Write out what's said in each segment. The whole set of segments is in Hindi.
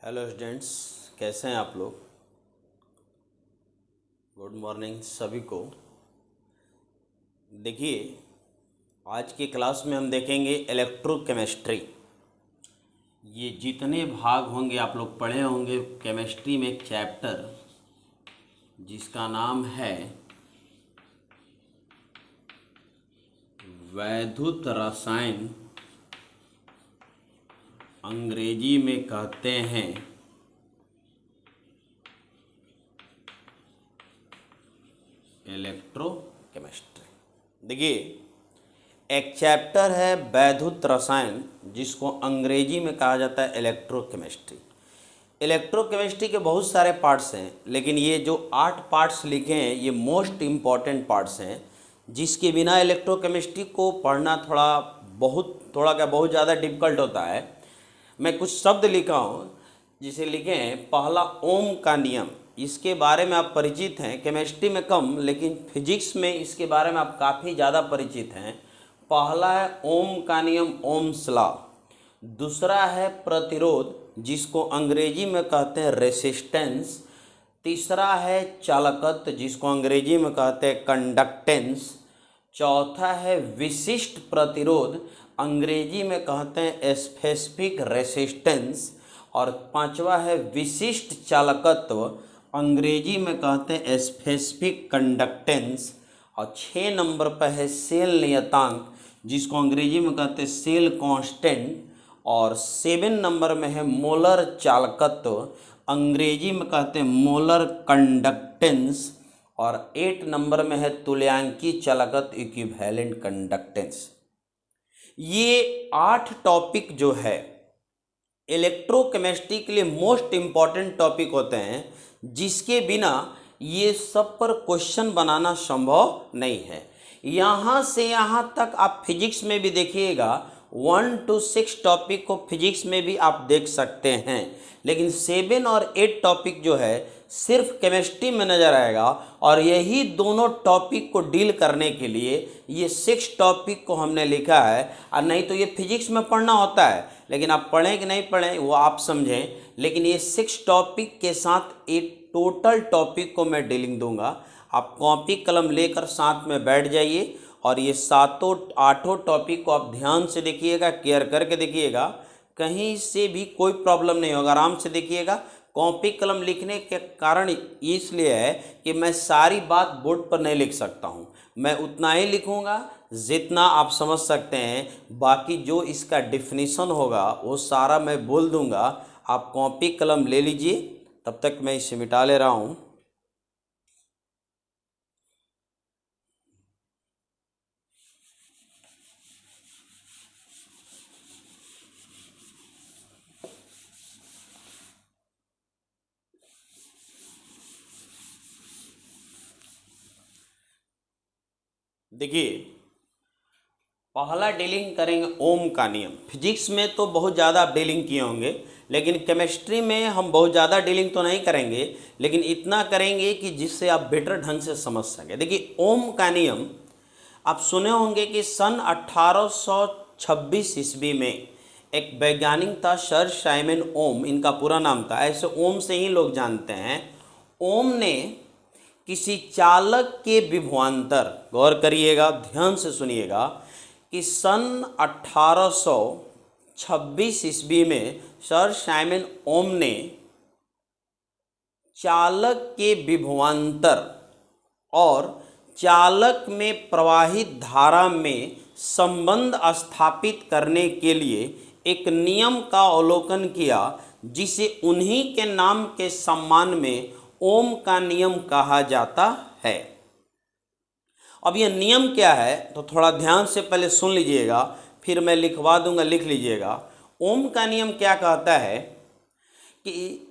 हेलो स्टूडेंट्स, कैसे हैं आप लोग। गुड मॉर्निंग सभी को। देखिए, आज की क्लास में हम देखेंगे इलेक्ट्रोकेमिस्ट्री। ये जितने भाग होंगे आप लोग पढ़े होंगे केमिस्ट्री में, एक चैप्टर जिसका नाम है वैद्युत रसायन, अंग्रेजी में कहते हैं इलेक्ट्रोकेमिस्ट्री। देखिए, एक चैप्टर है वैद्युत रसायन, जिसको अंग्रेजी में कहा जाता है इलेक्ट्रोकेमिस्ट्री। इलेक्ट्रोकेमिस्ट्री के बहुत सारे पार्ट्स हैं, लेकिन ये जो 8 पार्ट्स लिखे हैं ये मोस्ट इम्पॉर्टेंट पार्ट्स हैं, जिसके बिना इलेक्ट्रोकेमिस्ट्री को पढ़ना बहुत ज़्यादा डिफ़िकल्ट होता है। मैं कुछ शब्द लिखा हूँ, जिसे लिखे हैं पहला ओम का नियम। इसके बारे में आप परिचित हैं, केमिस्ट्री में कम, लेकिन फिजिक्स में इसके बारे में आप काफ़ी ज़्यादा परिचित हैं। पहला है ओम का नियम, ओम्स लॉ। दूसरा है प्रतिरोध, जिसको अंग्रेजी में कहते हैं रेसिस्टेंस। तीसरा है चालकत्व, जिसको अंग्रेजी में कहते हैं कंडक्टेंस। चौथा है विशिष्ट प्रतिरोध, अंग्रेजी में कहते हैं स्पेसिफिक रेसिस्टेंस। और पांचवा है विशिष्ट चालकत्व, अंग्रेजी में कहते हैं स्पेसिफिक कंडक्टेंस। और 6 नंबर पर है सेल नियतांक, जिसको अंग्रेजी में कहते हैं सेल कांस्टेंट। और 7 नंबर में है मोलर चालकत्व, अंग्रेजी में कहते हैं मोलर कंडक्टेंस। और 8 नंबर में है तुल्यांकी चालकत्व, इक्विवेलेंट कंडक्टेंस। ये 8 टॉपिक जो है इलेक्ट्रोकेमिस्ट्री के लिए मोस्ट इम्पॉर्टेंट टॉपिक होते हैं, जिसके बिना ये सब पर क्वेश्चन बनाना संभव नहीं है। यहाँ से यहाँ तक आप फिजिक्स में भी देखिएगा, 1 to 6 टॉपिक को फिजिक्स में भी आप देख सकते हैं, लेकिन 7 और 8 टॉपिक जो है सिर्फ केमिस्ट्री में नज़र आएगा। और यही दोनों टॉपिक को डील करने के लिए ये 6 टॉपिक को हमने लिखा है। और नहीं तो ये फिजिक्स में पढ़ना होता है, लेकिन आप पढ़ें कि नहीं पढ़ें वो आप समझें। लेकिन ये 6 टॉपिक के साथ एक टोटल टॉपिक को मैं डीलिंग दूंगा। आप कॉपी कलम लेकर साथ में बैठ जाइए और ये 7-8 टॉपिक को आप ध्यान से देखिएगा, केयर करके देखिएगा, कहीं से भी कोई प्रॉब्लम नहीं होगा। आराम से देखिएगा। कॉपी कलम लिखने के कारण इसलिए है कि मैं सारी बात बोर्ड पर नहीं लिख सकता हूँ, मैं उतना ही लिखूँगा जितना आप समझ सकते हैं। बाकी जो इसका डिफिनीसन होगा वो सारा मैं बोल दूँगा। आप कॉपी कलम ले लीजिए, तब तक मैं इसे मिटा ले रहा हूँ। देखिए, पहला डीलिंग करेंगे ओम का नियम। फिजिक्स में तो बहुत ज़्यादा आप डीलिंग किए होंगे, लेकिन केमिस्ट्री में हम बहुत ज़्यादा डीलिंग तो नहीं करेंगे, लेकिन इतना करेंगे कि जिससे आप बेटर ढंग से समझ सकें। देखिए, ओम का नियम आप सुने होंगे कि सन 1826 ईस्वी में एक वैज्ञानिक था, सर साइमन ओम इनका पूरा नाम था। ऐसे ओम से ही लोग जानते हैं। ओम ने किसी चालक के विभवांतर, गौर करिएगा, ध्यान से सुनिएगा, कि सन 1826 ईस्वी में सर साइमन ओम ने चालक के विभवांतर और चालक में प्रवाहित धारा में संबंध स्थापित करने के लिए एक नियम का अवलोकन किया, जिसे उन्हीं के नाम के सम्मान में ओम का नियम कहा जाता है। अब यह नियम क्या है तो थोड़ा ध्यान से पहले सुन लीजिएगा, फिर मैं लिखवा दूंगा, लिख लीजिएगा। ओम का नियम क्या कहता है कि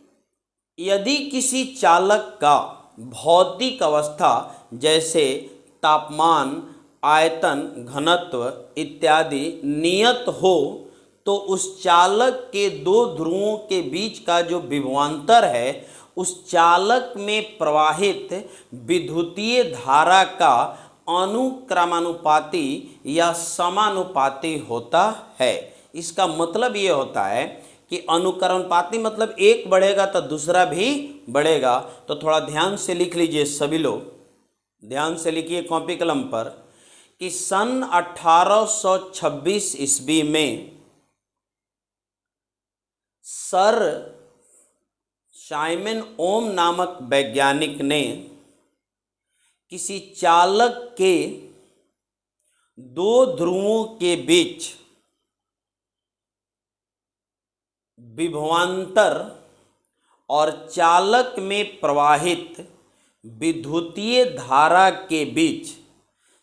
यदि किसी चालक का भौतिक अवस्था जैसे तापमान, आयतन, घनत्व इत्यादि नियत हो, तो उस चालक के 2 ध्रुवों के बीच का जो विभवांतर है उस चालक में प्रवाहित विद्युतीय धारा का अनुक्रमानुपाती या समानुपाती होता है। इसका मतलब ये होता है कि अनुक्रमानुपाती मतलब एक बढ़ेगा तो दूसरा भी बढ़ेगा। तो थोड़ा ध्यान से लिख लीजिए सभी लोग, ध्यान से लिखिए कॉपी कलम पर कि सन 1826 ईस्वी में सर साइमन ओम नामक वैज्ञानिक ने किसी चालक के दो ध्रुवों के बीच विभवांतर और चालक में प्रवाहित विद्युतीय धारा के बीच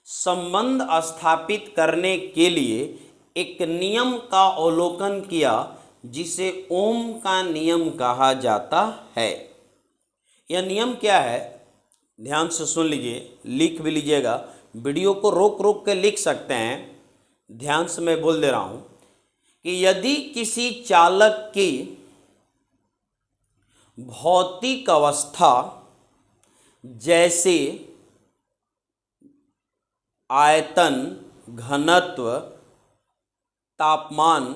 संबंध स्थापित करने के लिए एक नियम का अवलोकन किया जिसे ओम का नियम कहा जाता है। यह नियम क्या है, ध्यान से सुन लीजिए, लिख भी लीजिएगा, वीडियो को रोक रोक के लिख सकते हैं। ध्यान से मैं बोल दे रहा हूं कि यदि किसी चालक की भौतिक अवस्था जैसे आयतन, घनत्व, तापमान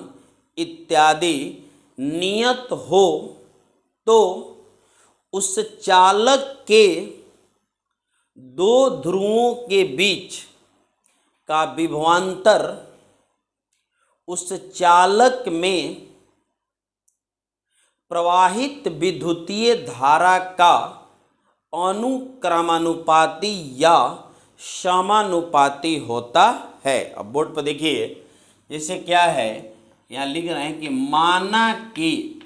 इत्यादि नियत हो तो उस चालक के दो ध्रुवों के बीच का विभवांतर उस चालक में प्रवाहित विद्युतीय धारा का अनुक्रमानुपाती या समानुपाती होता है। अब बोर्ड पर देखिए, जैसे क्या है, यहाँ लिख रहे हैं कि माना कि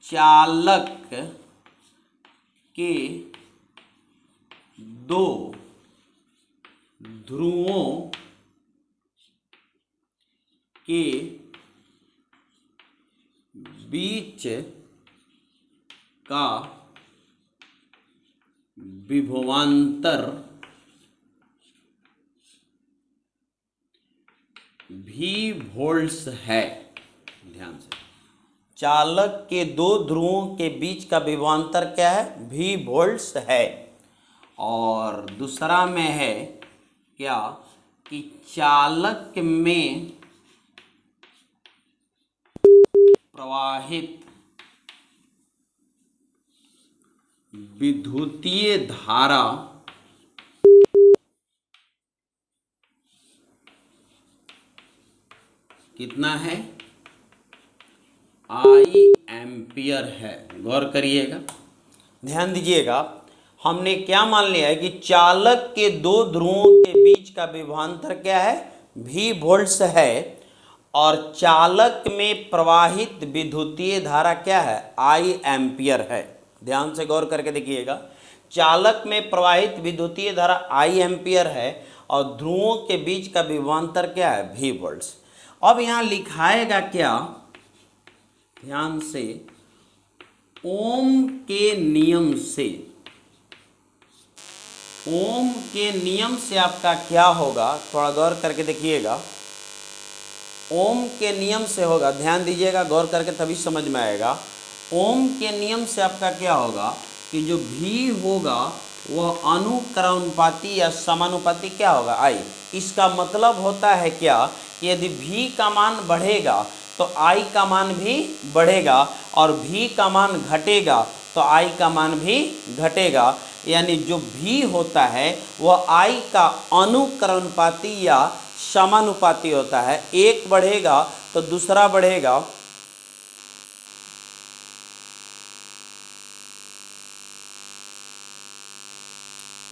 चालक के दो ध्रुवों के बीच का विभवांतर भी वोल्ट्स है। ध्यान से, चालक के दो ध्रुवों के बीच का विभवांतर क्या है, भी वोल्ट्स है। और दूसरा में है क्या कि चालक में प्रवाहित विद्युतीय धारा कितना है, आई एम्पियर है। गौर करिएगा, ध्यान दीजिएगा, हमने क्या मान लिया है कि चालक के दो ध्रुवों के बीच का विभवांतर क्या है, भी वोल्ट्स है, और चालक में प्रवाहित विद्युतीय धारा क्या है, आई एम्पियर है। ध्यान से गौर करके देखिएगा, चालक में प्रवाहित विद्युतीय धारा आई एम्पियर है और ध्रुवों के बीच का विभवांतर क्या है, भी वोल्ट्स। अब यहाँ लिखाएगा क्या, ध्यान से, ओम के नियम से, ओम के नियम से आपका क्या होगा, थोड़ा गौर करके देखिएगा, ओम के नियम से होगा, ध्यान दीजिएगा, गौर करके तभी समझ में आएगा। ओम के नियम से आपका क्या होगा कि जो भी होगा वह अनुक्रमानुपाती या समानुपाती क्या होगा, आई। इसका मतलब होता है क्या कि यदि भी का मान बढ़ेगा तो आई का मान भी बढ़ेगा, और भी का मान घटेगा तो आई का मान भी घटेगा। यानी जो भी होता है वह आई का अनुक्रमानुपाती या समानुपाती होता है। एक बढ़ेगा तो दूसरा बढ़ेगा,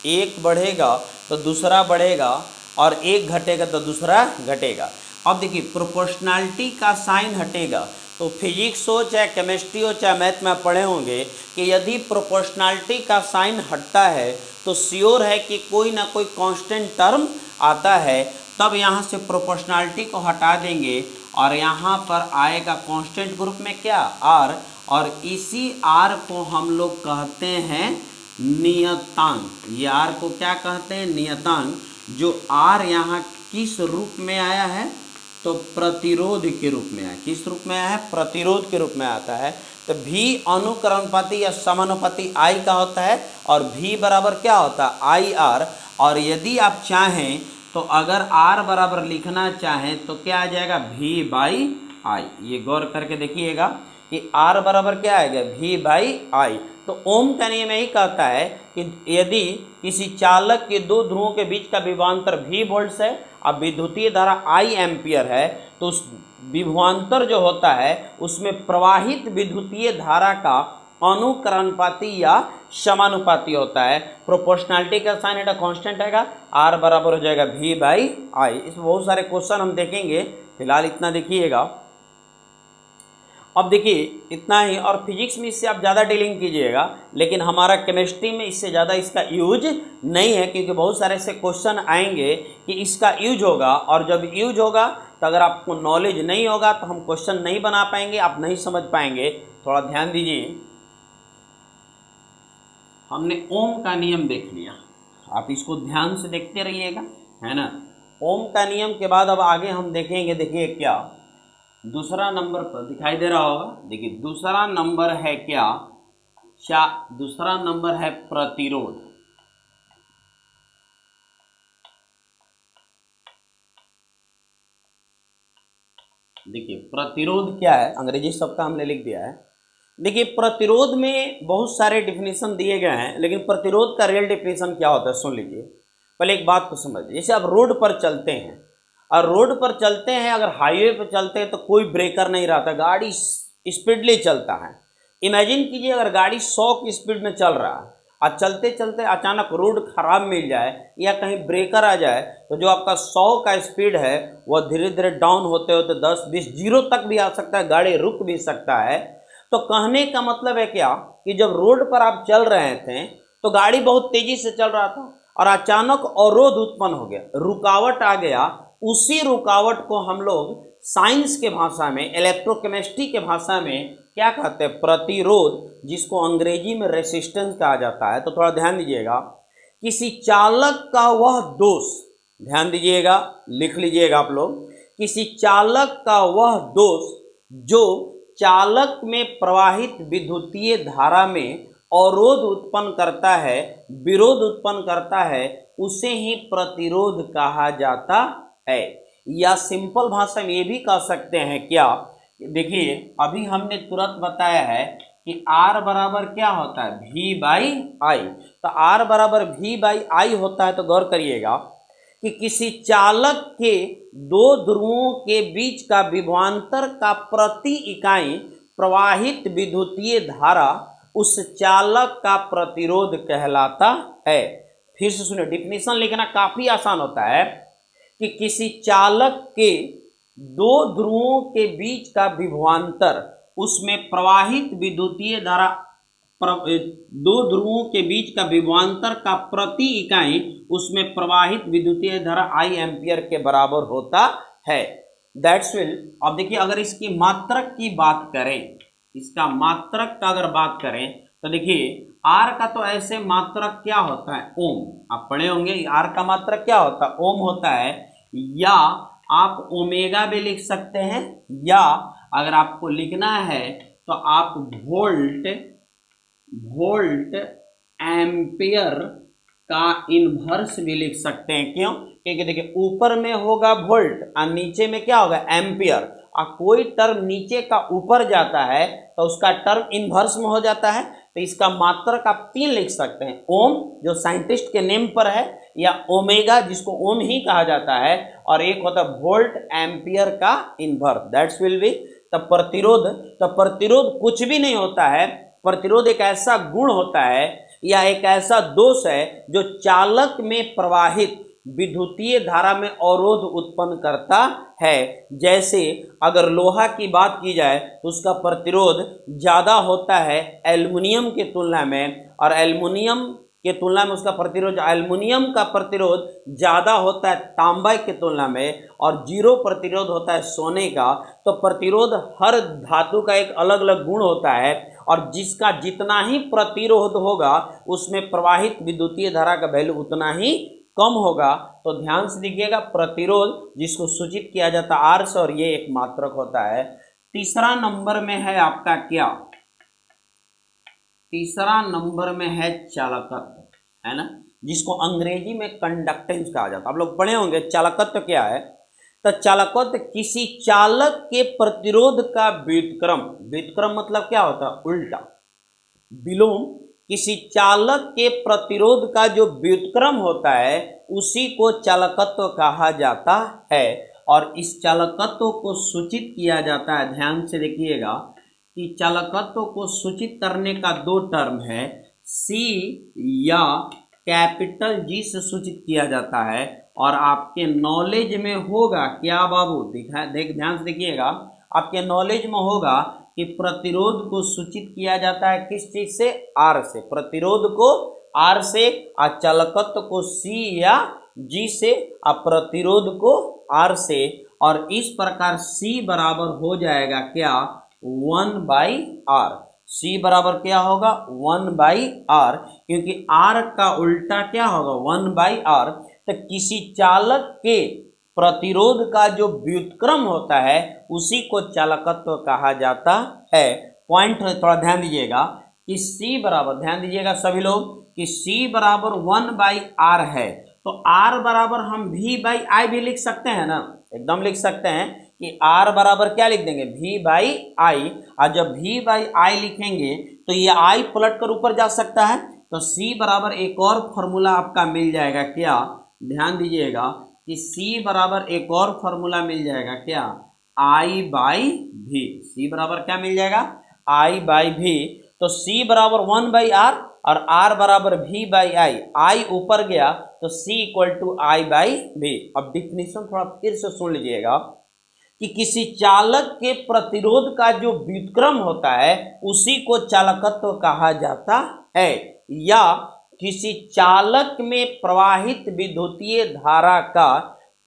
एक बढ़ेगा तो दूसरा बढ़ेगा, और एक घटेगा तो दूसरा घटेगा। अब देखिए, प्रोपोर्शनैलिटी का साइन हटेगा, तो फिजिक्स हो चाहे केमिस्ट्री हो चाहे मैथ में पढ़े होंगे कि यदि प्रोपोर्शनैलिटी का साइन हटता है तो श्योर है कि कोई ना कोई कांस्टेंट टर्म आता है। तब यहाँ से प्रोपोर्शनैलिटी को हटा देंगे और यहाँ पर आएगा कांस्टेंट ग्रुप में क्या, आर, और इसी आर को हम लोग कहते हैं नियतांक। ये आर को क्या कहते हैं, नियतांक। जो आर यहाँ किस रूप में आया है, तो प्रतिरोध के रूप में आया। किस रूप में आया है, प्रतिरोध के रूप में आता है। तो भी अनुक्रमानुपाती या समानुपाती आई का होता है, और भी बराबर क्या होता है, आई आर। और यदि आप चाहें तो अगर R बराबर लिखना चाहें तो क्या आ जाएगा V/I। ये गौर करके देखिएगा कि R बराबर क्या आएगा V/I। तो ओम का नियम यही कहता है कि यदि किसी चालक के दो ध्रुवों के बीच का विभवांतर V वोल्ट्स है और विद्युतीय धारा I एम्पियर है, तो उस विभवांतर जो होता है उसमें प्रवाहित विद्युतीय धारा का अनुकरणपाती या समानुपाती होता है। प्रोपोर्शनैलिटी का साइन एटा कांस्टेंट आएगा, R बराबर हो जाएगा V/I। इसमें बहुत सारे क्वेश्चन हम देखेंगे, फिलहाल इतना देखिएगा। अब देखिए इतना ही, और फिजिक्स में इससे आप ज़्यादा डीलिंग कीजिएगा, लेकिन हमारा केमिस्ट्री में इससे ज़्यादा इसका यूज नहीं है, क्योंकि बहुत सारे ऐसे क्वेश्चन आएंगे कि इसका यूज होगा, और जब यूज होगा तो अगर आपको नॉलेज नहीं होगा तो हम क्वेश्चन नहीं बना पाएंगे, आप नहीं समझ पाएंगे। थोड़ा ध्यान दीजिए, हमने ओम का नियम देख लिया, आप इसको ध्यान से देखते रहिएगा, है ना। ओम का नियम के बाद अब आगे हम देखेंगे, देखिए क्या दूसरा नंबर पर दिखाई दे रहा होगा। देखिए दूसरा नंबर है क्या, दूसरा नंबर है प्रतिरोध। देखिए प्रतिरोध क्या है, अंग्रेजी शब्द का हमने लिख दिया है। देखिए प्रतिरोध में बहुत सारे डिफिनीशन दिए गए हैं, लेकिन प्रतिरोध का रियल डिफिनीशन क्या होता है सुन लीजिए। पहले एक बात को समझिए, जैसे आप रोड पर चलते हैं और रोड पर चलते हैं, अगर हाईवे पर चलते हैं तो कोई ब्रेकर नहीं रहता, गाड़ी स्पीडली चलता है। इमेजिन कीजिए अगर गाड़ी 100 की स्पीड में चल रहा है और चलते चलते अचानक रोड खराब मिल जाए या कहीं ब्रेकर आ जाए, तो जो आपका 100 का स्पीड है वह धीरे धीरे डाउन होते होते 10, 20, 0 तक भी आ सकता है, गाड़ी रुक भी सकता है। तो कहने का मतलब है क्या कि जब रोड पर आप चल रहे थे तो गाड़ी बहुत तेजी से चल रहा था और अचानक अवरोध उत्पन्न हो गया, रुकावट आ गया। उसी रुकावट को हम लोग साइंस के भाषा में, इलेक्ट्रोकेमिस्ट्री के भाषा में क्या कहते हैं, प्रतिरोध, जिसको अंग्रेजी में रेसिस्टेंस कहा जाता है। तो थोड़ा ध्यान दीजिएगा, किसी चालक का वह दोष, ध्यान दीजिएगा, लिख लीजिएगा आप लोग, किसी चालक का वह दोष जो चालक में प्रवाहित विद्युतीय धारा में अवरोध उत्पन्न करता है, विरोध उत्पन्न करता है, उसे ही प्रतिरोध कहा जाता है। या सिंपल भाषा में ये भी कह सकते हैं क्या, देखिए अभी हमने तुरंत बताया है कि R बराबर क्या होता है V/I। तो R बराबर V/I होता है, तो गौर करिएगा कि किसी चालक के दो ध्रुवों के बीच का विभवांतर का प्रति इकाई प्रवाहित विद्युतीय धारा उस चालक का प्रतिरोध कहलाता है। फिर से सुनिए, डिफिनीशन लिखना काफी आसान होता है कि किसी चालक के दो ध्रुवों के बीच का विभवांतर, उसमें प्रवाहित विद्युतीय धारा, दो ध्रुवों के बीच का विभवांतर का प्रति इकाई उसमें प्रवाहित विद्युतीय धारा I एम्पियर के बराबर होता है। That's will. अब देखिए अगर इसकी मात्रक की बात करें, इसका मात्रक का अगर बात करें तो देखिए R का तो ऐसे मात्रक क्या होता है, ओम। आप पढ़े होंगे R का मात्रक क्या होता है, ओम होता है, या आप ओमेगा भी लिख सकते हैं, या अगर आपको लिखना है तो आप वोल्ट एम्पियर का इनवर्स भी लिख सकते हैं। क्यों? क्योंकि देखिए ऊपर में होगा वोल्ट और नीचे में क्या होगा, एम्पियर, और कोई टर्म नीचे का ऊपर जाता है तो उसका टर्म इनवर्स में हो जाता है। तो इसका मात्रक आप 3 लिख सकते हैं, ओम जो साइंटिस्ट के नेम पर है, या ओमेगा जिसको ओम ही कहा जाता है, और एक होता है वोल्ट एम्पियर का इनवर्स, दैट्स विल बी। तब प्रतिरोध, तो प्रतिरोध कुछ भी नहीं होता है, प्रतिरोध एक ऐसा गुण होता है या एक ऐसा दोष है जो चालक में प्रवाहित विद्युतीय धारा में अवरोध उत्पन्न करता है। जैसे अगर लोहा की बात की जाए तो उसका प्रतिरोध ज़्यादा होता है एल्युमिनियम के तुलना में, और एल्युमिनियम के तुलना में उसका प्रतिरोध, एल्युमिनियम का प्रतिरोध ज़्यादा होता है तांबा के तुलना में, और 0 प्रतिरोध होता है सोने का। तो प्रतिरोध हर धातु का एक अलग अलग गुण होता है, और जिसका जितना ही प्रतिरोध होगा उसमें प्रवाहित विद्युतीय धारा का वैल्यू उतना ही कम होगा। तो ध्यान से देखिएगा, प्रतिरोध जिसको सूचित किया जाता है R से, और ये एक मात्रक होता है। तीसरा नंबर में है आपका क्या, तीसरा नंबर में है चालकत्व, है ना। जिसको अंग्रेजी में कंडक्टेंस कहा जाता है। आप लोग पढ़े होंगे चालकत्व क्या है। तो चालकत्व किसी चालक के प्रतिरोध का व्युत्क्रम, व्युत्क्रम मतलब क्या होता है, उल्टा, विलोम, किसी चालक के प्रतिरोध का जो व्युत्क्रम होता है उसी को चालकत्व कहा जाता है। और इस चालकत्व को सूचित किया जाता है, ध्यान से देखिएगा कि चालकत्व को सूचित करने का दो टर्म है, सी या कैपिटल जी से सूचित किया जाता है। और आपके नॉलेज में होगा क्या बाबू, ध्यान से देखिएगा, आपके नॉलेज में होगा कि प्रतिरोध को सूचित किया जाता है किस चीज से, आर से, प्रतिरोध को आर से, और चालकत्व को सी या जी से, और प्रतिरोध को आर से। और इस प्रकार सी बराबर हो जाएगा क्या, 1/r। सी बराबर क्या होगा, 1/r, क्योंकि r का उल्टा क्या होगा, 1/r। तो किसी चालक के प्रतिरोध का जो व्युत्क्रम होता है उसी को चालकत्व कहा जाता है। पॉइंट थोड़ा ध्यान दीजिएगा कि c बराबर, ध्यान दीजिएगा सभी लोग कि c बराबर 1/r है, तो r बराबर हम v/i भी लिख सकते हैं ना, एकदम लिख सकते हैं कि r बराबर क्या लिख देंगे, v/i। और जब v/i लिखेंगे तो ये i पलट कर ऊपर जा सकता है, तो c बराबर एक और फॉर्मूला आपका मिल जाएगा क्या, ध्यान दीजिएगा कि c बराबर एक और फॉर्मूला मिल जाएगा क्या, i/v। c बराबर क्या मिल जाएगा, i/v। तो c बराबर 1/r और r बराबर v/i, i ऊपर गया तो c इक्वल टू i/v। अब डिफिनीशन थोड़ा फिर से सुन लीजिएगा कि किसी चालक के प्रतिरोध का जो व्युत्क्रम होता है उसी को चालकत्व कहा जाता है, या किसी चालक में प्रवाहित विद्युतीय धारा का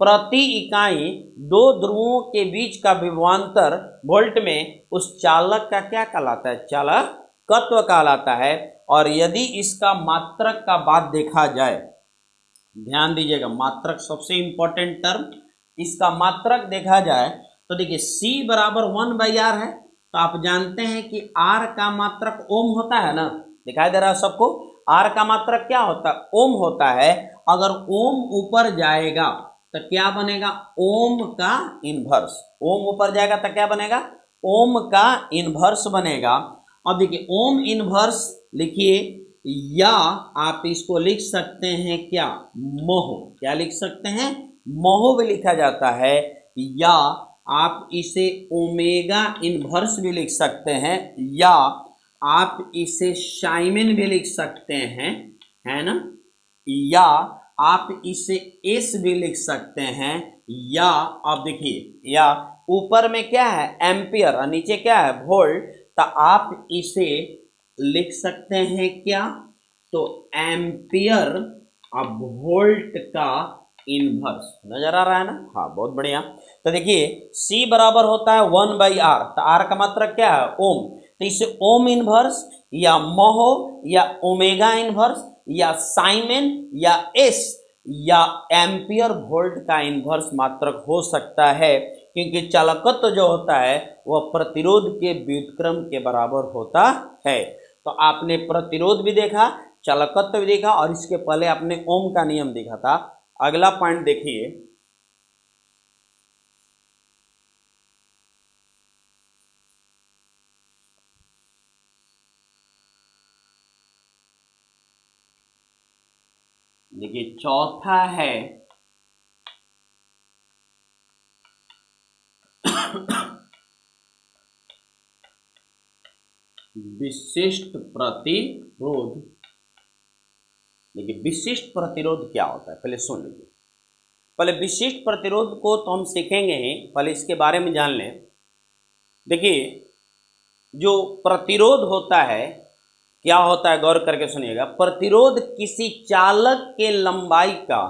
प्रति इकाई दो ध्रुवों के बीच का विभवांतर वोल्ट में उस चालक का क्या कहलाता है, चालकत्व कहलाता है। और यदि इसका मात्रक का बात देखा जाए, ध्यान दीजिएगा, मात्रक सबसे इंपॉर्टेंट टर्म, इसका मात्रक देखा जाए तो देखिए c बराबर 1/r है, तो आप जानते हैं कि r का मात्रक ओम होता है ना, दिखाई दे रहा है सबको, r का मात्रक क्या होता है, ओम होता है। अगर ओम ऊपर जाएगा तो क्या बनेगा, ओम का इनवर्स, ओम ऊपर जाएगा तो क्या बनेगा, ओम का इनवर्स बनेगा। अब देखिए ओम इनवर्स लिखिए, या आप इसको लिख सकते हैं क्या, मोह, क्या लिख सकते हैं, मोह भी लिखा जाता है, या आप इसे ओमेगा इनवर्स भी लिख सकते हैं, या आप इसे साइमेन भी लिख सकते हैं, है ना, या आप इसे एस भी लिख सकते हैं, या आप देखिए, या ऊपर में क्या है एम्पियर और नीचे क्या है वोल्ट, तो आप इसे लिख सकते हैं क्या, तो एम्पियर अब वोल्ट का इनवर्स, नजर आ रहा है ना, हाँ बहुत बढ़िया। तो देखिए c बराबर होता है 1/r, तो r का मात्रक क्या है, ओम, तो इसे ओम इनवर्स या मोहो या ओमेगा इनवर्स या साइमेन या एस या एम्पियर वोल्ट का इनवर्स मात्रक हो सकता है, क्योंकि चालकत्व जो होता है वह प्रतिरोध के व्युत्क्रम के बराबर होता है। तो आपने प्रतिरोध भी देखा, चालकत्व भी देखा, और इसके पहले आपने ओम का नियम देखा था। अगला पॉइंट देखिए, देखिए चौथा है विशिष्ट प्रतिरोध। देखिए विशिष्ट प्रतिरोध क्या होता है पहले सुन लीजिए, पहले विशिष्ट प्रतिरोध को तो हम सीखेंगे ही, पहले इसके बारे में जान लें। देखिए जो प्रतिरोध होता है क्या होता है, गौर करके सुनिएगा। प्रतिरोध किसी चालक के लंबाई का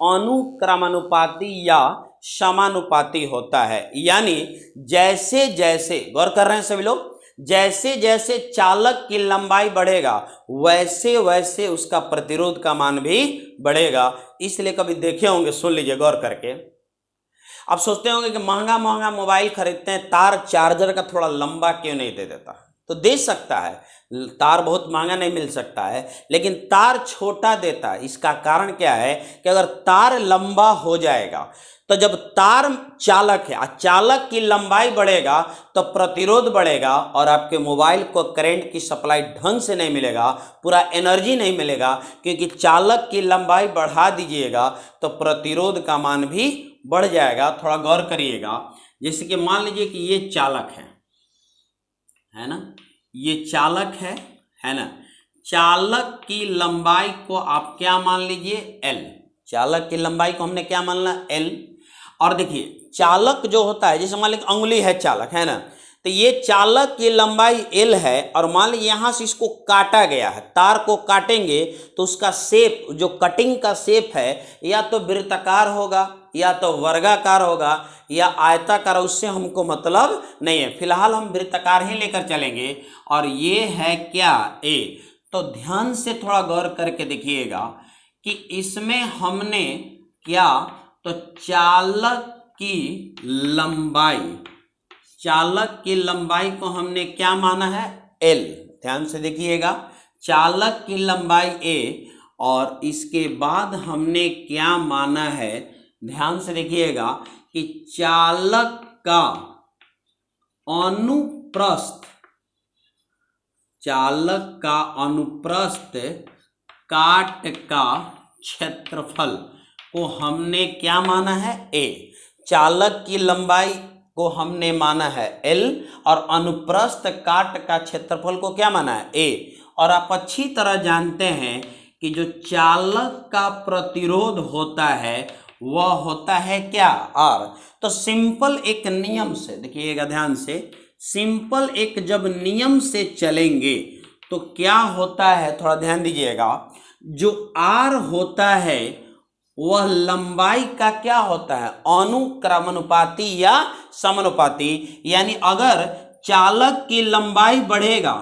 अनुक्रमानुपाती या समानुपाती होता है, यानी जैसे जैसे, गौर कर रहे हैं सभी लोग, जैसे जैसे चालक की लंबाई बढ़ेगा वैसे वैसे उसका प्रतिरोध का मान भी बढ़ेगा। इसलिए कभी देखे होंगे, सुन लीजिए गौर करके, आप सोचते होंगे कि महंगा महंगा मोबाइल खरीदते हैं, तार चार्जर का थोड़ा लंबा क्यों नहीं दे देता, तो दे सकता है, तार बहुत महंगा नहीं मिल सकता है, लेकिन तार छोटा देता है। इसका कारण क्या है कि अगर तार लंबा हो जाएगा तो जब तार चालक है, चालक की लंबाई बढ़ेगा तो प्रतिरोध बढ़ेगा और आपके मोबाइल को करंट की सप्लाई ढंग से नहीं मिलेगा, पूरा एनर्जी नहीं मिलेगा, क्योंकि चालक की लंबाई बढ़ा दीजिएगा तो प्रतिरोध का मान भी बढ़ जाएगा। थोड़ा गौर करिएगा, जैसे कि मान लीजिए कि ये चालक है ना, ये चालक है ना, चालक की लंबाई को आप क्या मान लीजिए L, चालक की लंबाई को हमने क्या मानना L। और देखिए चालक जो होता है, जैसे मान लीजिए अंगुली है चालक, है ना, तो ये चालक की लंबाई L है और मान लीजिए यहाँ से इसको काटा गया है, तार को काटेंगे तो उसका शेप, जो कटिंग का शेप है, या तो वृत्ताकार होगा या तो वर्गाकार होगा या आयताकार, उससे हमको मतलब नहीं है। फिलहाल हम वृत्ताकार ही लेकर चलेंगे और ये है क्या A। तो ध्यान से थोड़ा गौर करके देखिएगा कि इसमें हमने क्या, तो चालक की लंबाई को हमने क्या माना है L। ध्यान से देखिएगा, चालक की लंबाई A और इसके बाद हमने क्या माना है, ध्यान से देखिएगा कि चालक का अनुप्रस्थ काट का क्षेत्रफल को हमने क्या माना है A। चालक की लंबाई को हमने माना है L और अनुप्रस्थ काट का क्षेत्रफल को क्या माना है A। और आप अच्छी तरह जानते हैं कि जो चालक का प्रतिरोध होता है वह होता है क्या R। तो सिंपल एक नियम से देखिएगा, ध्यान से, सिंपल एक जब नियम से चलेंगे तो क्या होता है, थोड़ा ध्यान दीजिएगा, जो R होता है वह लंबाई का क्या होता है, अनुक्रमानुपाती या समानुपाती। यानी अगर चालक की लंबाई बढ़ेगा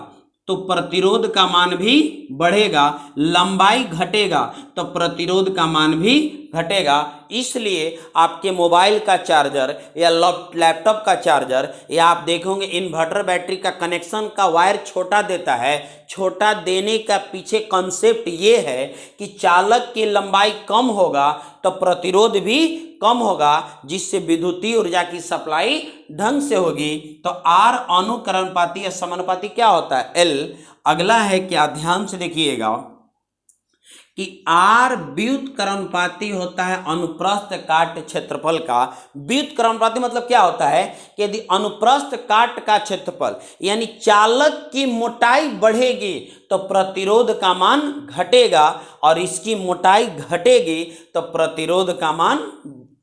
तो प्रतिरोध का मान भी बढ़ेगा, लंबाई घटेगा तो प्रतिरोध का मान भी घटेगा। इसलिए आपके मोबाइल का चार्जर या लैपटॉप का चार्जर या आप देखोगे इन्वर्टर बैटरी का कनेक्शन का वायर छोटा देता है। छोटा देने का पीछे कॉन्सेप्ट ये है कि चालक की लंबाई कम होगा तो प्रतिरोध भी कम होगा, जिससे विद्युतीय ऊर्जा की सप्लाई ढंग से होगी। तो R अनुक्रमानुपाती या समानुपाती क्या होता है L। अगला है क्या, ध्यान से देखिएगा कि R व्युत्क्रमानुपाती होता है अनुप्रस्थ काट क्षेत्रफल का। व्युत्क्रमानुपाती मतलब क्या होता है कि यदि अनुप्रस्थ काट का क्षेत्रफल यानी चालक की मोटाई बढ़ेगी तो प्रतिरोध का मान घटेगा और इसकी मोटाई घटेगी तो प्रतिरोध का मान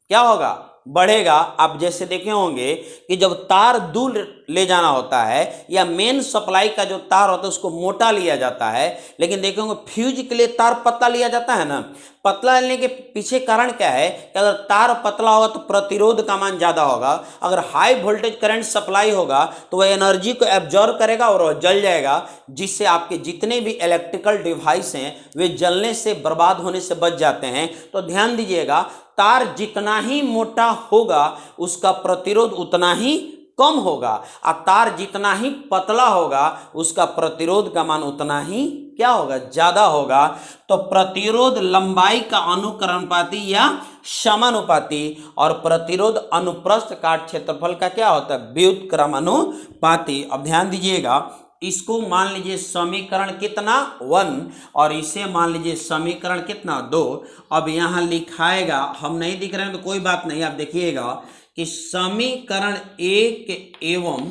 क्या होगा, बढ़ेगा। आप जैसे देखे होंगे कि जब तार दूर ले जाना होता है या मेन सप्लाई का जो तार होता है उसको मोटा लिया जाता है, लेकिन देखे होंगे फ्यूज के लिए तार पतला लिया जाता है ना। पतला लेने के पीछे कारण क्या है कि अगर तार पतला होगा तो प्रतिरोध का मान ज़्यादा होगा, अगर हाई वोल्टेज करंट सप्लाई होगा तो वह एनर्जी को एब्जॉर्ब करेगा और वह जल जाएगा, जिससे आपके जितने भी इलेक्ट्रिकल डिवाइस हैं वे जलने से, बर्बाद होने से बच जाते हैं। तो ध्यान दीजिएगा, तार जितना ही मोटा होगा उसका प्रतिरोध उतना ही कम होगा और तार जितना ही पतला होगा उसका प्रतिरोध का मान उतना ही क्या होगा, ज्यादा होगा। तो प्रतिरोध लंबाई का अनुक्रमानुपाती या समानुपाती और प्रतिरोध अनुप्रस्थ काट क्षेत्रफल का क्या होता है, व्युत्क्रमानुपाती। अब ध्यान दीजिएगा, इसको मान लीजिए समीकरण कितना 1 और इसे मान लीजिए समीकरण कितना 2। अब यहाँ लिखाएगा, हम नहीं दिख रहे हैं तो कोई बात नहीं, आप देखिएगा कि समीकरण 1 एवं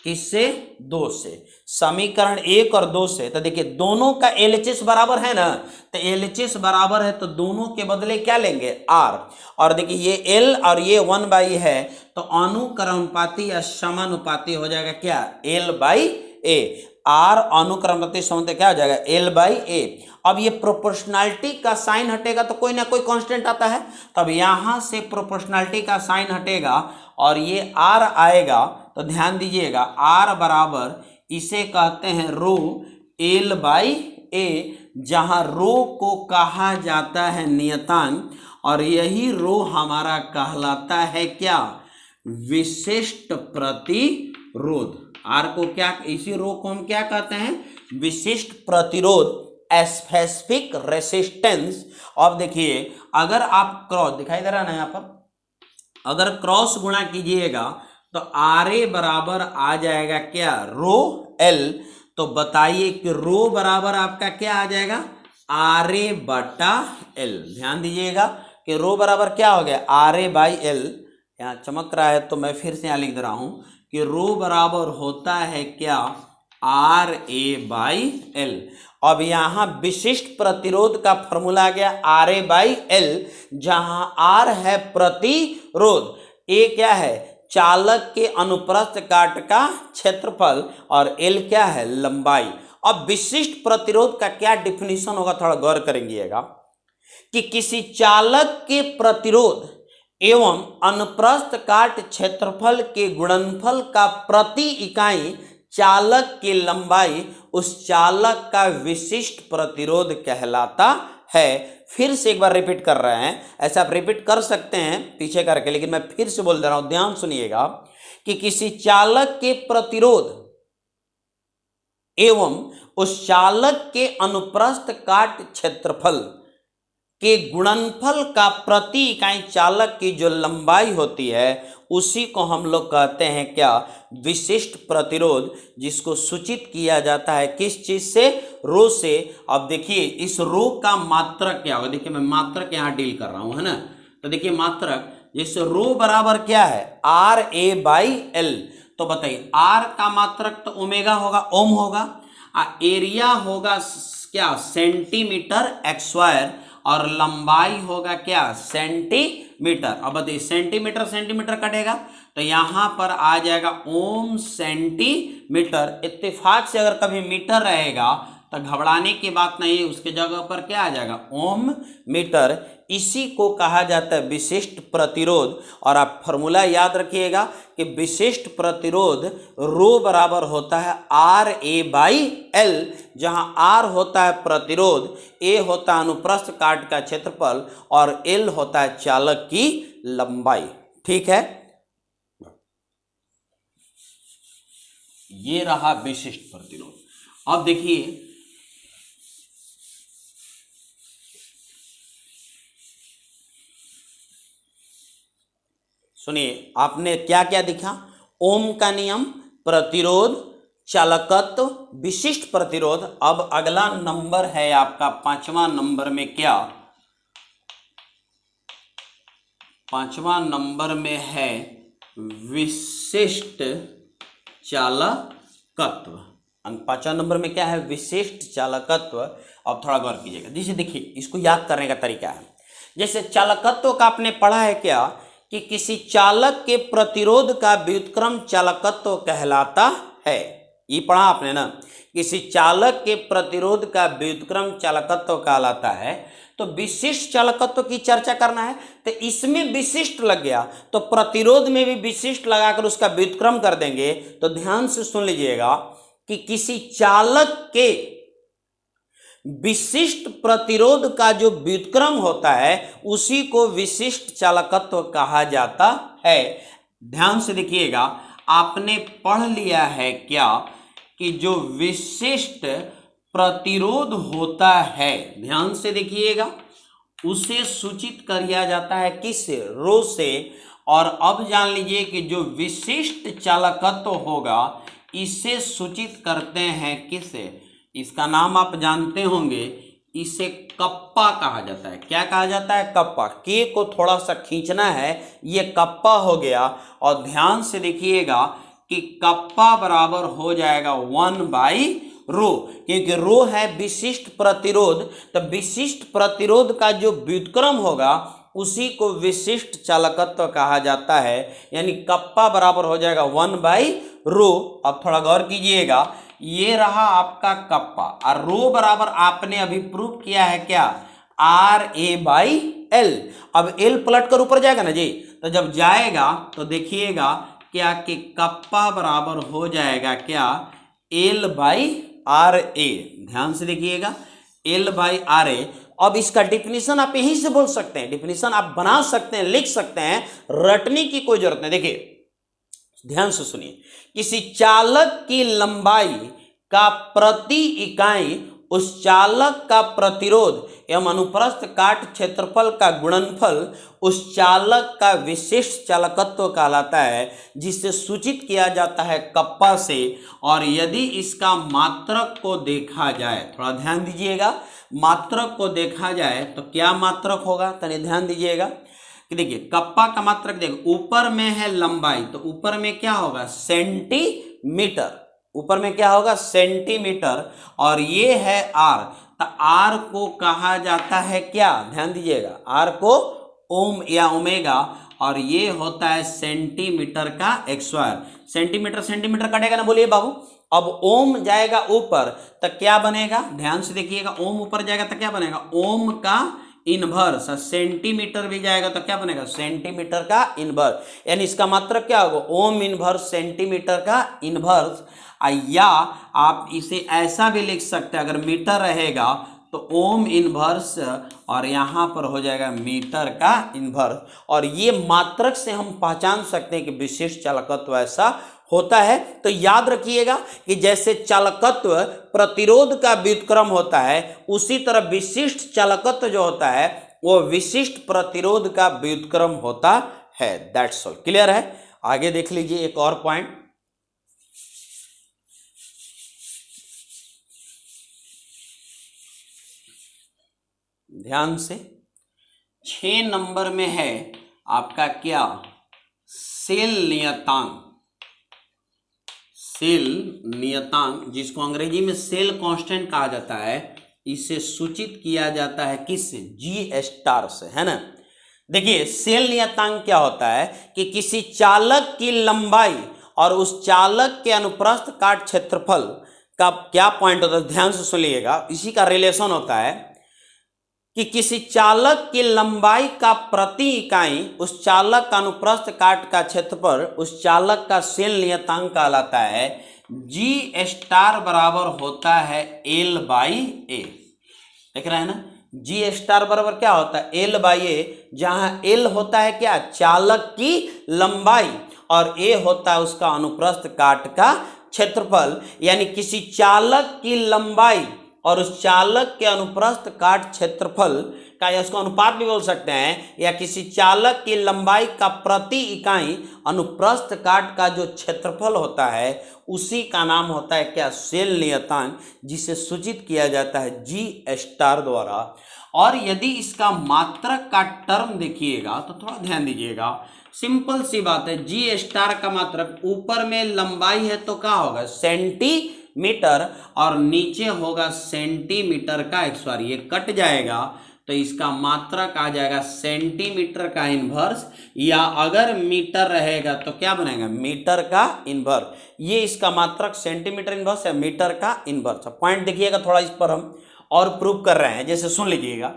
किससे 2 से, समीकरण 1 और 2 से। तो देखिए दोनों का LHS बराबर है ना, तो LHS बराबर है तो दोनों के बदले क्या लेंगे R। और देखिए ये L और ये 1/A है तो अनुक्रमानुपाती या समानुपाती हो जाएगा क्या, L/A। R अनुक्रमानुपाती समानुपाती क्या हो जाएगा, L/A। अब ये प्रोपोर्शनैलिटी का साइन हटेगा तो कोई ना कोई कांस्टेंट आता है, तब यहाँ से प्रोपोर्शनैलिटी का साइन हटेगा और ये R आएगा। तो ध्यान दीजिएगा, R बराबर इसे कहते हैं रो L/A, जहाँ रो को कहा जाता है नियतांक और यही रो हमारा कहलाता है क्या, विशिष्ट प्रतिरोध। आर को क्या, इसी रो को हम क्या कहते हैं, विशिष्ट प्रतिरोध, स्पेसिफिक रेसिस्टेंस। अब देखिए अगर आप क्रॉस, दिखाई दे रहा है ना यहाँ पर, अगर क्रॉस गुणा कीजिएगा तो आर ए बराबर आ जाएगा क्या, रो एल। तो बताइए कि रो बराबर आपका क्या आ जाएगा, आर ए बटा एल। ध्यान दीजिएगा कि रो बराबर क्या हो गया, आर ए बाई एल। यहाँ चमक रहा है तो मैं फिर से यहाँ लिख दे रहा हूं कि रो बराबर होता है क्या, आर ए बाई एल। अब यहाँ विशिष्ट प्रतिरोध का फॉर्मूला आ गया आर ए बाई एल, जहां आर है प्रतिरोध, ए क्या है, चालक के अनुप्रस्थ काट का क्षेत्रफल, और एल क्या है, लंबाई। अब विशिष्ट प्रतिरोध का क्या डिफिनीशन होगा, थोड़ा गौर करेंगे कि किसी चालक के प्रतिरोध एवं अनुप्रस्थ काट क्षेत्रफल के गुणनफल का प्रति इकाई चालक की लंबाई उस चालक का विशिष्ट प्रतिरोध कहलाता है। फिर से एक बार रिपीट कर रहे हैं, ऐसा आप रिपीट कर सकते हैं पीछे करके, लेकिन मैं फिर से बोल दे रहा हूं, ध्यान सुनिएगा कि किसी चालक के प्रतिरोध एवं उस चालक के अनुप्रस्थ काट क्षेत्रफल के गुणनफल का प्रति इकाई चालक की जो लंबाई होती है उसी को हम लोग कहते हैं क्या, विशिष्ट प्रतिरोध, जिसको सूचित किया जाता है किस चीज से, रो से। अब देखिए इस रो का मात्रक क्या होगा, देखिए मैं मात्रक यहां डील कर रहा हूं, है ना। तो देखिए मात्रक, जैसे रो बराबर क्या है, आर ए बाई एल। तो बताइए आर का मात्रक तो ओमेगा होगा, ओम होगा, एरिया होगा क्या, सेंटीमीटर एक्सवायर, और लंबाई होगा क्या, सेंटीमीटर। अब बताइए सेंटीमीटर सेंटीमीटर कटेगा तो यहां पर आ जाएगा ओम सेंटीमीटर। इत्तेफाक से अगर कभी मीटर रहेगा तो घबराने की बात नहीं है, उसके जगह पर क्या आ जाएगा, ओम मीटर। इसी को कहा जाता है विशिष्ट प्रतिरोध। और आप फॉर्मूला याद रखिएगा कि विशिष्ट प्रतिरोध रो बराबर होता है आर ए बाई एल, जहां आर होता है प्रतिरोध, ए होता है अनुप्रस्थ काट का क्षेत्रफल, और एल होता है चालक की लंबाई। ठीक है, ये रहा विशिष्ट प्रतिरोध। अब देखिए सुनिए, आपने क्या क्या दिखा, ओम का नियम, प्रतिरोध, चालकत्व, विशिष्ट प्रतिरोध। अब अगला नंबर है आपका 5वां नंबर में क्या, 5वां नंबर में है विशिष्ट चालकत्व। 5वां नंबर में क्या है, विशिष्ट चालकत्व। अब थोड़ा गौर कीजिएगा, जैसे देखिए इसको याद करने का तरीका है, जैसे चालकत्व का आपने पढ़ा है क्या, कि किसी चालक के प्रतिरोध का व्युत्क्रम चालकत्व कहलाता है। ये पढ़ा आपने ना, किसी चालक के प्रतिरोध का व्युत्क्रम चालकत्व कहलाता है। तो विशिष्ट चालकत्व की चर्चा करना है तो इसमें विशिष्ट लग गया, तो प्रतिरोध में भी विशिष्ट लगाकर उसका व्युत्क्रम कर देंगे। तो ध्यान से सुन लीजिएगा कि किसी चालक के विशिष्ट प्रतिरोध का जो व्युत्क्रम होता है उसी को विशिष्ट चालकत्व कहा जाता है। ध्यान से देखिएगा, आपने पढ़ लिया है क्या कि जो विशिष्ट प्रतिरोध होता है, ध्यान से देखिएगा, उसे सूचित किया जाता है किस, रो से। और अब जान लीजिए कि जो विशिष्ट चालकत्व होगा इसे सूचित करते हैं किससे, इसका नाम आप जानते होंगे, इसे कप्पा कहा जाता है। क्या कहा जाता है, कप्पा। के को थोड़ा सा खींचना है, ये कप्पा हो गया। और ध्यान से देखिएगा कि कप्पा बराबर हो जाएगा 1/रो, क्योंकि रो है विशिष्ट प्रतिरोध। तो विशिष्ट प्रतिरोध का जो व्युत्क्रम होगा उसी को विशिष्ट चालकत्व कहा जाता है, यानी कप्पा बराबर हो जाएगा 1/रो। अब थोड़ा गौर कीजिएगा, ये रहा आपका कप्पा, और रो बराबर आपने अभी प्रूव किया है क्या, आर ए बाई एल। अब एल पलट कर ऊपर जाएगा ना जी, तो जब जाएगा तो देखिएगा क्या कि कप्पा बराबर हो जाएगा क्या, एल बाई आर ए। ध्यान से देखिएगा, एल बाई आर ए। अब इसका डिफिनीशन आप यहीं से बोल सकते हैं, डिफिनीशन आप बना सकते हैं, लिख सकते हैं, रटने की कोई जरूरत नहीं। देखिए ध्यान से सुनिए, किसी चालक की लंबाई का प्रति इकाई उस चालक का प्रतिरोध एवं अनुप्रस्थ काट क्षेत्रफल का गुणनफल उस चालक का विशिष्ट चालकत्व कहलाता है, जिसे सूचित किया जाता है कप्पा से। और यदि इसका मात्रक को देखा जाए, थोड़ा ध्यान दीजिएगा, मात्रक को देखा जाए तो क्या मात्रक होगा, तनी ध्यान दीजिएगा कि देखिए कप्पा का मात्रक देखो, ऊपर में है लंबाई तो ऊपर में क्या होगा सेंटीमीटर, ऊपर में क्या होगा सेंटीमीटर, और ये है आर, तो आर को कहा जाता है क्या, ध्यान दीजिएगा, आर को ओम या ओमेगा, और ये होता है सेंटीमीटर का स्क्वायर। सेंटीमीटर सेंटीमीटर कटेगा ना, बोलिए बाबू। अब ओम जाएगा ऊपर तो क्या बनेगा, ध्यान से देखिएगा, ओम ऊपर जाएगा तो क्या बनेगा ओम का इनवर्स, सेंटीमीटर भी जाएगा तो क्या बनेगा सेंटीमीटर का इनवर्स, यानी इसका मात्रक क्या होगा ओम इनवर्स सेंटीमीटर का इनवर्स। या आप इसे ऐसा भी लिख सकते हैं, अगर मीटर रहेगा तो ओम इनवर्स और यहाँ पर हो जाएगा मीटर का इनवर्स, और ये मात्रक से हम पहचान सकते हैं कि विशिष्ट चालकत्व ऐसा होता है। तो याद रखिएगा कि जैसे चालकत्व प्रतिरोध का व्युत्क्रम होता है, उसी तरह विशिष्ट चालकत्व जो होता है वो विशिष्ट प्रतिरोध का व्युत्क्रम होता है। दैट्स ऑल, क्लियर है। आगे देख लीजिए एक और पॉइंट, ध्यान से 6 नंबर में है आपका क्या सेल नियतांक, सेल नियतांक जिसको अंग्रेजी में सेल कांस्टेंट कहा जाता है, इसे सूचित किया जाता है किससे, जी स्टार से, है ना। देखिए सेल नियतांक क्या होता है कि किसी चालक की लंबाई और उस चालक के अनुप्रस्थ काट क्षेत्रफल का क्या पॉइंट होता है, ध्यान से सुनिएगा, इसी का रिलेशन होता है कि किसी चालक की लंबाई का प्रति इकाई उस चालक का अनुप्रस्थ काट का क्षेत्रफल उस चालक का सेल नियतांक कहलाता है। जी स्टार बराबर होता है एल बाई ए, देख रहे हैं ना, जी स्टार बराबर क्या होता है एल बाई ए, जहां एल होता है क्या चालक की लंबाई और ए होता है उसका अनुप्रस्थ काट का क्षेत्रफल, यानी किसी चालक की लंबाई और उस चालक के अनुप्रस्थ काट क्षेत्रफल का, या उसको अनुपात भी बोल सकते हैं, या किसी चालक की लंबाई का प्रति इकाई अनुप्रस्थ काट का जो क्षेत्रफल होता है उसी का नाम होता है क्या सेल नियतांक, जिसे सूचित किया जाता है जी स्टार द्वारा। और यदि इसका मात्रक का टर्म देखिएगा तो थोड़ा ध्यान दीजिएगा, सिंपल सी बात है, जी स्टार का मात्रक ऊपर में लंबाई है तो क्या होगा सेंटीमीटर और नीचे होगा सेंटीमीटर का स्क्वायर, ये कट जाएगा तो इसका मात्रक आ जाएगा सेंटीमीटर का इनवर्स, या अगर मीटर रहेगा तो क्या बनेगा मीटर का इनवर्स, ये इसका मात्रक सेंटीमीटर इनवर्स या मीटर का इनवर्स। पॉइंट देखिएगा थोड़ा, इस पर हम और प्रूव कर रहे हैं, जैसे सुन लीजिएगा,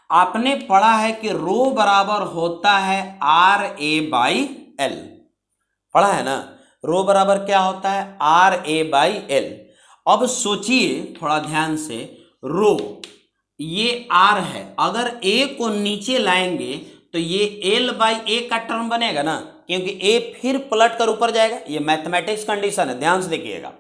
आपने पढ़ा है कि रो बराबर होता है आर ए बाई एल, पढ़ा है ना, रो बराबर क्या होता है आर ए बाई एल। अब सोचिए थोड़ा ध्यान से, रो ये आर है, अगर ए को नीचे लाएंगे तो ये एल बाई ए का टर्म बनेगा ना, क्योंकि ए फिर पलट कर ऊपर जाएगा, ये मैथमेटिक्स कंडीशन है, ध्यान से देखिएगा,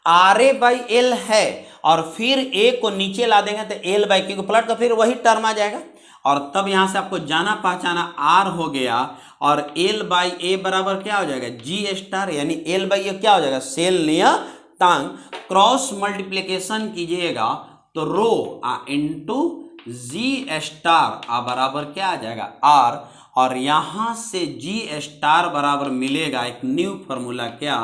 आर ए बाई एल है और फिर ए को नीचे ला देंगे तो एल बाई, क्योंकि पलट कर फिर वही टर्म आ जाएगा, और तब यहां से आपको जाना पहचाना आर हो गया, और एल बाई ए बराबर क्या हो जाएगा जी स्टार, यानी एल बाई ए क्या हो जाएगा सेल नियतांक। क्रॉस मल्टीप्लीकेशन कीजिएगा तो रो इंटू जी स्टार बराबर क्या आ जाएगा आर, और यहां से जी स्टार बराबर मिलेगा एक न्यू फॉर्मूला क्या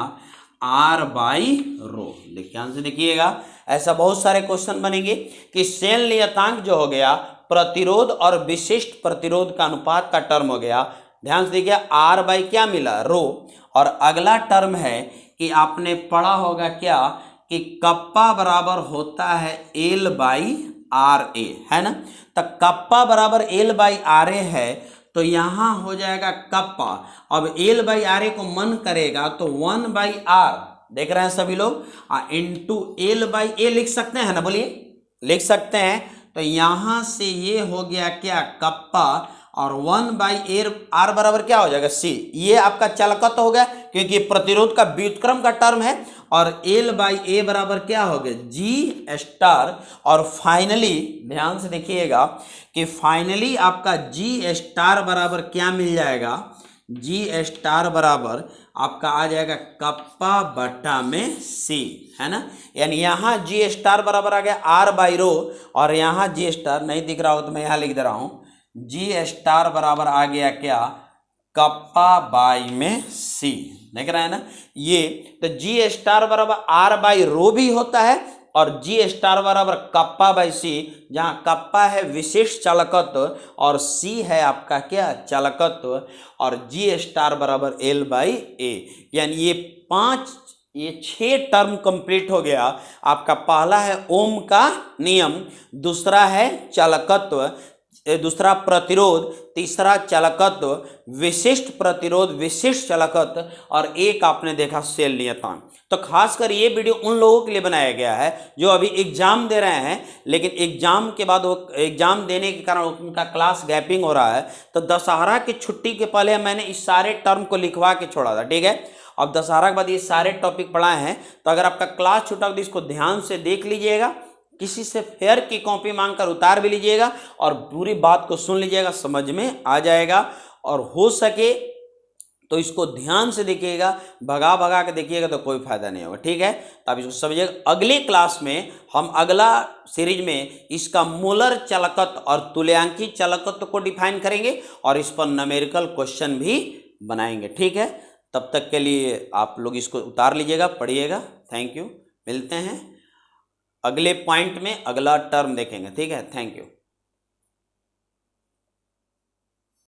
आर बाई रो। ध्यान से देखिएगा, ऐसा बहुत सारे क्वेश्चन बनेंगे कि सेल नियतांक जो हो गया प्रतिरोध और विशिष्ट प्रतिरोध का अनुपात का टर्म हो गया, ध्यान से देखिए आर बाई क्या मिला रो, और अगला टर्म है कि आपने पढ़ा होगा क्या कि कप्पा बराबर होता है एल बाई आर ए, है ना, तो कप्पा बराबर एल बाई आर ए है, तो यहां हो जाएगा कप्पा, अब एल बाई आर ए को मन करेगा तो 1 बाई आर, देख रहे हैं सभी लोग, इंटू एल बाई ए लिख सकते हैं ना, बोलिए लिख सकते हैं, तो यहां से ये हो गया क्या कप्पा, और 1/r बराबर क्या हो जाएगा c। ये आपका चालकत्व हो गया क्योंकि प्रतिरोध का व्युत्क्रम का टर्म है। और L/A बराबर क्या हो गया G स्टार। और फाइनली ध्यान से देखिएगा कि फाइनली आपका G स्टार बराबर क्या मिल जाएगा, G स्टार बराबर आपका आ जाएगा कप्पा बटा में C, है ना। यानी यहाँ G स्टार बराबर आ गया R/ρ और यहाँ G स्टार नहीं दिख रहा हो तो मैं यहाँ लिख दे रहा हूँ, G स्टार बराबर आ गया क्या कप्पा बाई में C, देख रहा है ना ये। तो G स्टार बराबर R/ρ भी होता है और G स्टार बराबर कप्पा बाई C, जहाँ कप्पा है विशिष्ट चालकत्व और C है आपका क्या चालकत्व, और G स्टार बराबर L/A। यानी ये 6 टर्म कंप्लीट हो गया आपका। पहला है ओम का नियम, दूसरा है चालकत्व, दूसरा प्रतिरोध, तीसरा चालकत्व, विशिष्ट प्रतिरोध, विशिष्ट चालकत्व, और एक आपने देखा सेल नियतांक। तो खासकर ये वीडियो उन लोगों के लिए बनाया गया है जो अभी एग्जाम दे रहे हैं, लेकिन एग्जाम के बाद वो एग्जाम देने के कारण उनका क्लास गैपिंग हो रहा है। तो दशहरा की छुट्टी के पहले मैंने इस सारे टर्म को लिखवा के छोड़ा था, ठीक है। अब दशहरा के बाद ये सारे टॉपिक पढ़ाए हैं, तो अगर आपका क्लास छूटा तो इसको ध्यान से देख लीजिएगा, किसी से फेयर की कॉपी मांगकर उतार भी लीजिएगा और पूरी बात को सुन लीजिएगा, समझ में आ जाएगा। और हो सके तो इसको ध्यान से देखिएगा, भगा भगा के देखिएगा तो कोई फायदा नहीं होगा, ठीक है। तो आप इसको समझिएगा। अगले क्लास में हम अगला सीरीज में इसका मोलर चालकत्व और तुल्यांकी चालकत्व को डिफाइन करेंगे और इस पर न्यूमेरिकल क्वेश्चन भी बनाएंगे, ठीक है। तब तक के लिए आप लोग इसको उतार लीजिएगा, पढ़िएगा। थैंक यू, मिलते हैं अगले पॉइंट में, अगला टर्म देखेंगे, ठीक है। Thank you.